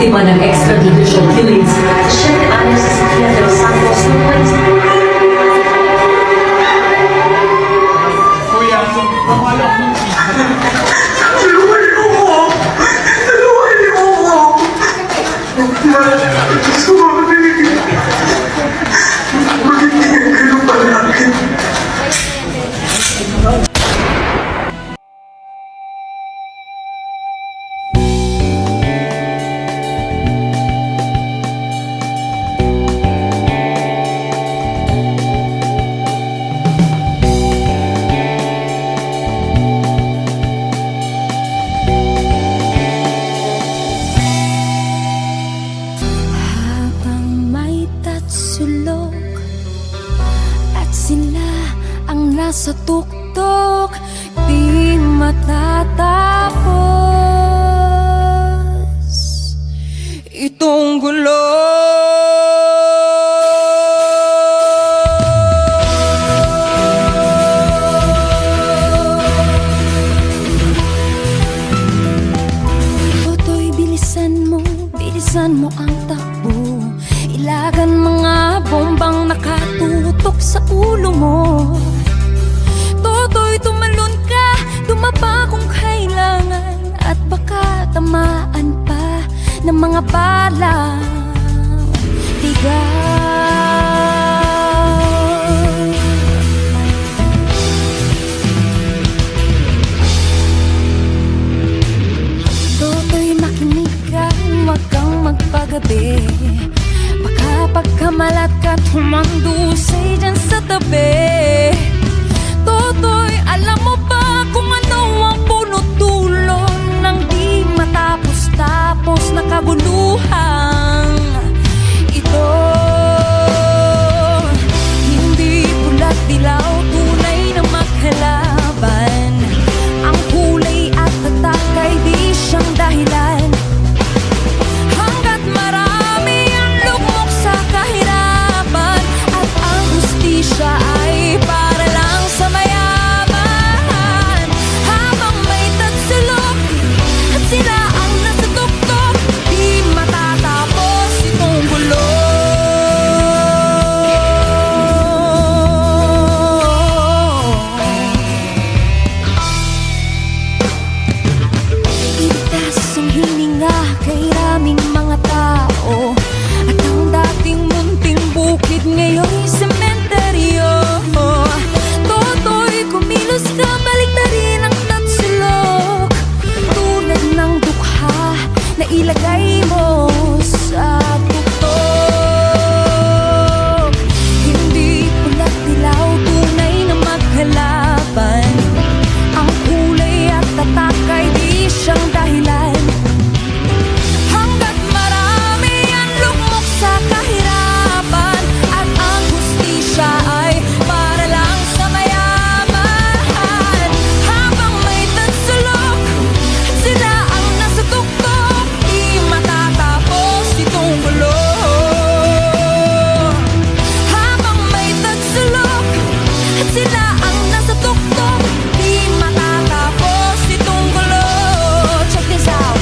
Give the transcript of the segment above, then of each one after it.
biktima ng extrajudicial killings sa 7 anyos sa Sofia de los Santos noong 20. Kuya, mamalo ako ng Tulungan niyo ako! Tulungan niyo ako! Sorry! Bakit ganun palagi? Habang may tatsulok at sila ang nasa tuktok, di matatapos itong gulo. Toto'y bilisan mo ang takbo. Ilagan mga bombang nakatutok sa ulo mo. Toto'y tumalon ka, dumapa kung kailangan, at baka tamaan pa ng mga balang tigaw. Toto'y makinig ka, huwag kang magpagabi. Baka pagkamalat ka't humandusay dyan sa tabi. Toto'y alam mo ba kung ano ang puno-dulo ng di matapos-tapos na kaguluhang ito? Hindi pula't dilaw, tunay na maghalaban. Ang kulay at tatak ay di siyang dahilan. Hanggat marami ang lugmok sa kahirapan, at ang hustisya ay para lang sa mayaman. Habang may tatsulok at sila ang nasa tuktok, di matatapos itong gulo. Iligtas ang hininga kay raming mga tao, at ang dating munting bukid ngayon'y sementeryo. Toto'y kumilos ka, balik na rin ang tatsulok, tulad ng dukha na ilagay mo sa tuktok. Hindi pula't dilaw, tunay na maghalaban. Ang kulay at tatak ay di siyang dahilan. Hanggat marami ang lugmok sa kahirapan, at ang hustisya ay para lang sa mayaman. Habang may tatsulok at sila ang nasa tuktok, di matatapos itong gulo. Habang may tatsulok at sila ang nasa tuktok, di matatapos itong gulo. Check this out.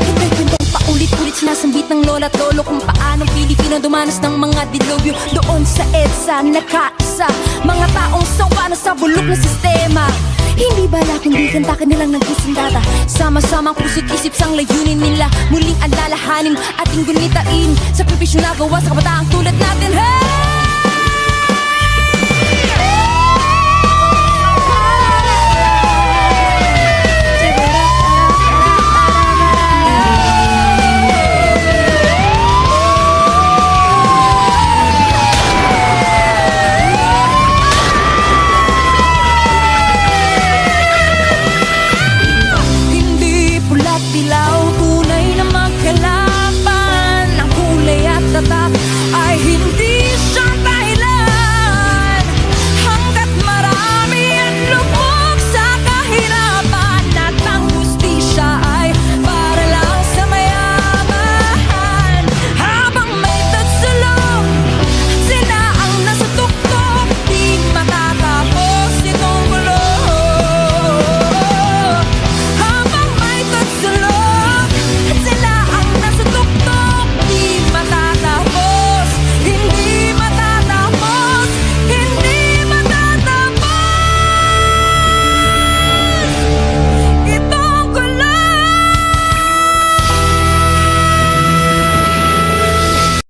Ito'y kwentong paulit-ulit sinasambit ng lola't lolo kung paanong Pilipino dumanas ng mga dilubyo doon sa EDSA. Nagkaisa mga taong sawa na sa bulok na sistema. Hindi bala kundi kanta kanilang nagkising data. Sama-samang puso't isip sang layunin nila, muling alalahanin ating gunitain. Sakripisyo na gawa sa kabataang tulad natin. Hey!